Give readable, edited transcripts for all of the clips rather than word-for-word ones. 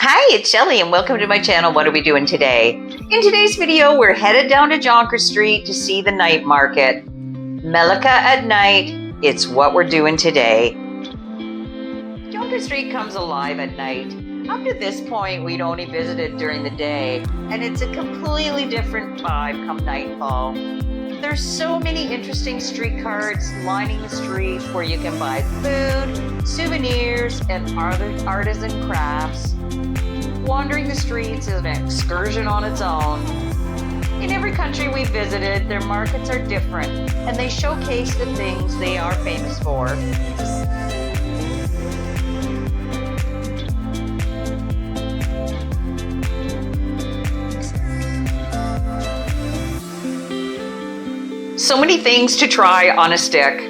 Hi, it's Shelly and welcome to my channel. What are we doing today? In today's video, we're headed down to Jonker Street to see the night market. Melaka at night, it's what we're doing today. Jonker Street comes alive at night. Up to this point, we'd only visited during the day, and it's a completely different vibe come nightfall. There's so many interesting street carts lining the streets where you can buy food, souvenirs, and other artisan crafts. Wandering the streets is an excursion on its own. In every country we visited, their markets are different, and they showcase the things they are famous for. So many things to try on a stick.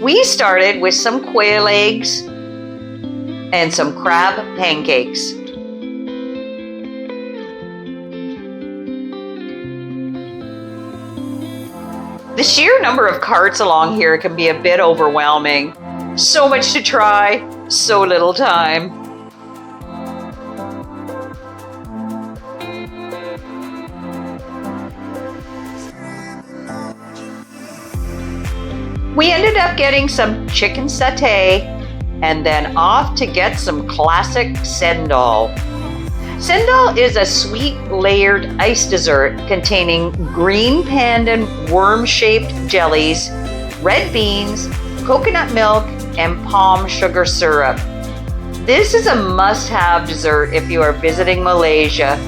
We started with some quail eggs and some crab pancakes. The sheer number of carts along here can be a bit overwhelming. So much to try, so little time. We ended up getting some chicken satay and then off to get some classic sendal. Sendal is a sweet layered ice dessert containing green pandan worm-shaped jellies, red beans, coconut milk, and palm sugar syrup. This is a must-have dessert if you are visiting Malaysia.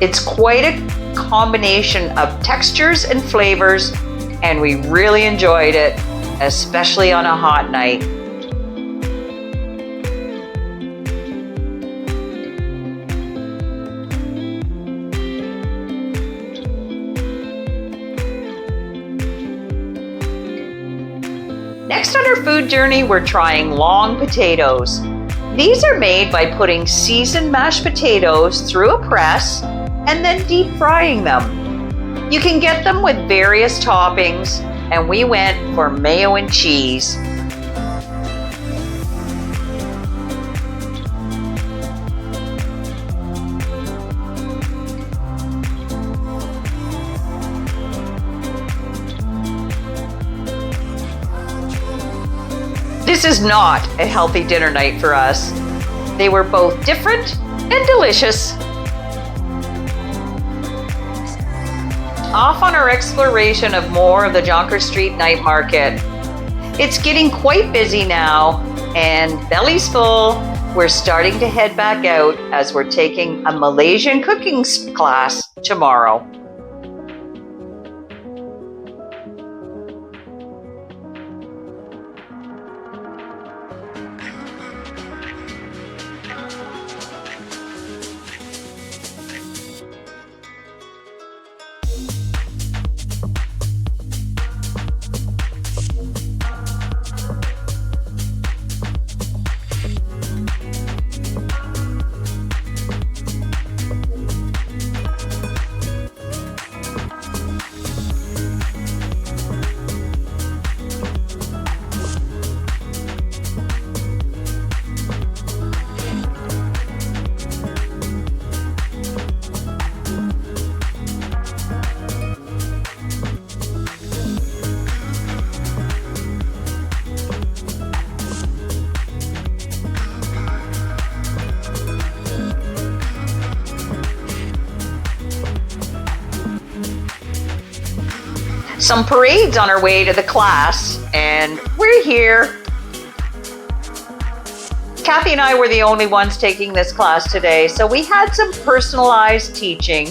It's quite a combination of textures and flavors, and we really enjoyed it, especially on a hot night. Next on our food journey, we're trying long potatoes. These are made by putting seasoned mashed potatoes through a press and then deep frying them. You can get them with various toppings, and we went for mayo and cheese. This is not a healthy dinner night for us. They were both different and delicious. Off on our exploration of more of the Jonker Street night market. It's getting quite busy now, and belly's full. We're starting to head back out as we're taking a Malaysian cooking class tomorrow. Some parades on our way to the class, and we're here. Kathy and I were the only ones taking this class today, so we had some personalized teaching.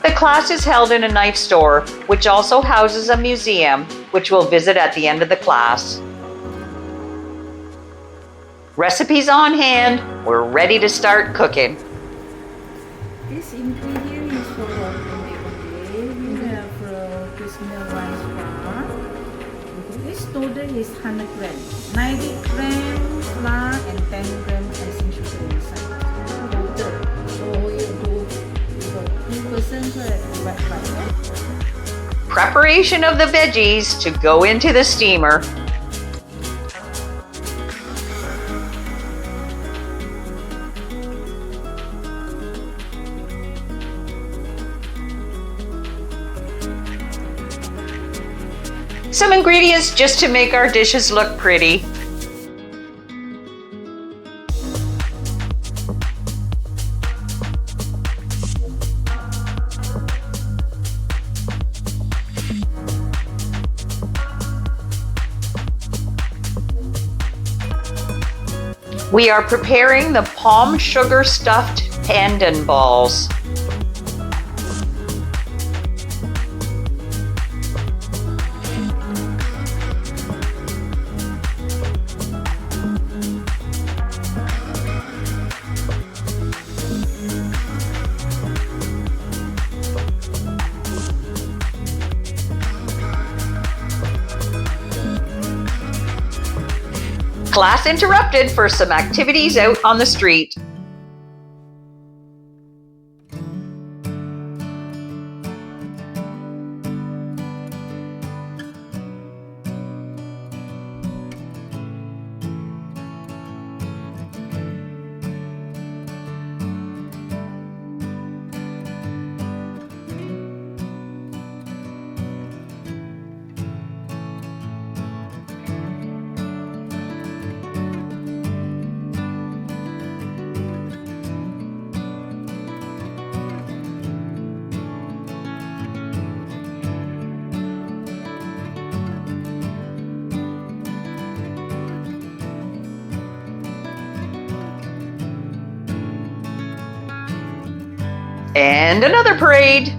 The class is held in a knife store, which also houses a museum, which we'll visit at the end of the class. Recipes on hand, we're ready to start cooking. This ingredient is for we have Christmas rice flour. This total is 100 grams, 90 grams flour and 10 grams icing sugar inside. So we do 2% so that we write right. Preparation of the veggies to go into the steamer. Some ingredients just to make our dishes look pretty. We are preparing the palm sugar stuffed pandan balls. Class interrupted for some activities out on the street. And another parade.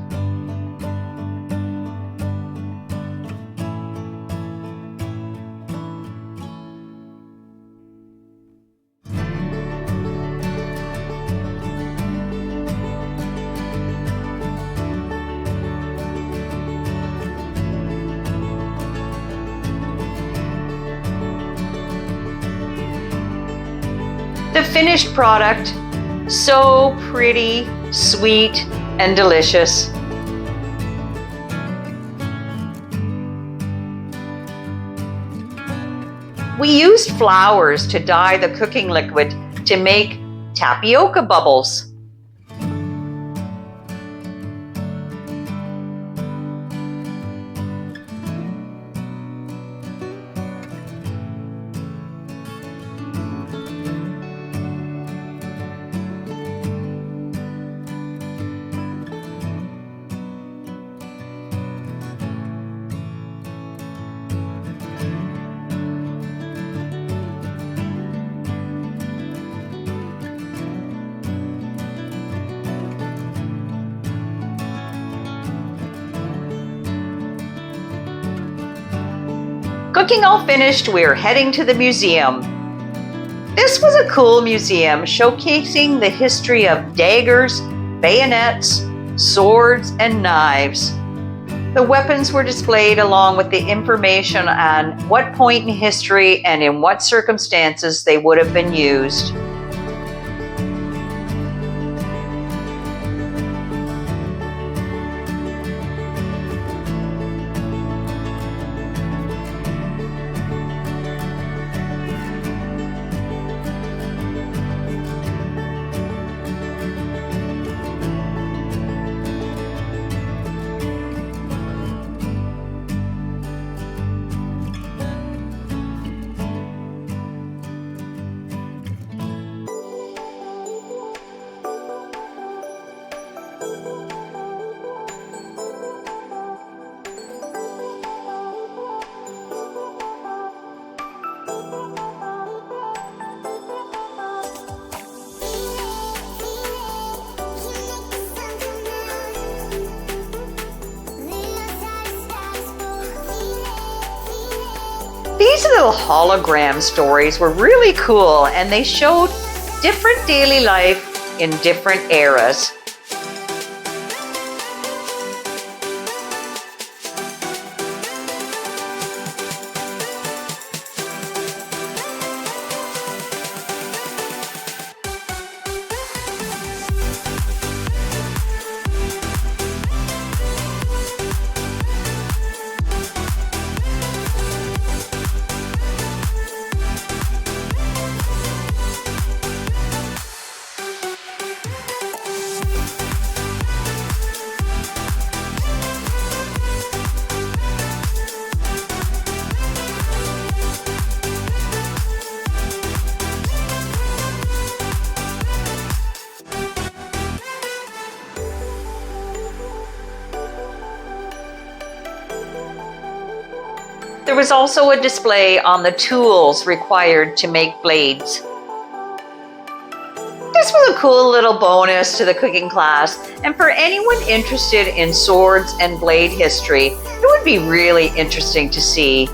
The finished product, so pretty, sweet, and delicious. We used flowers to dye the cooking liquid to make tapioca bubbles. Cooking all finished, we're heading to the museum. This was a cool museum showcasing the history of daggers, bayonets, swords, and knives. The weapons were displayed along with the information on what point in history and in what circumstances they would have been used. These little hologram stories were really cool, and they showed different daily life in different eras. There was also a display on the tools required to make blades. This was a cool little bonus to the cooking class, and for anyone interested in swords and blade history, it would be really interesting to see.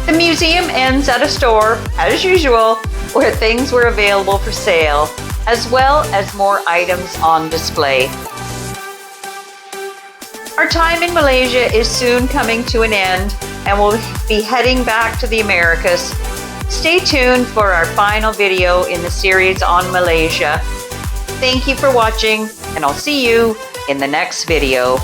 The museum ends at a store, as usual, where things were available for sale, as well as more items on display. Our time in Malaysia is soon coming to an end, and we'll be heading back to the Americas. Stay tuned for our final video in the series on Malaysia. Thank you for watching, and I'll see you in the next video.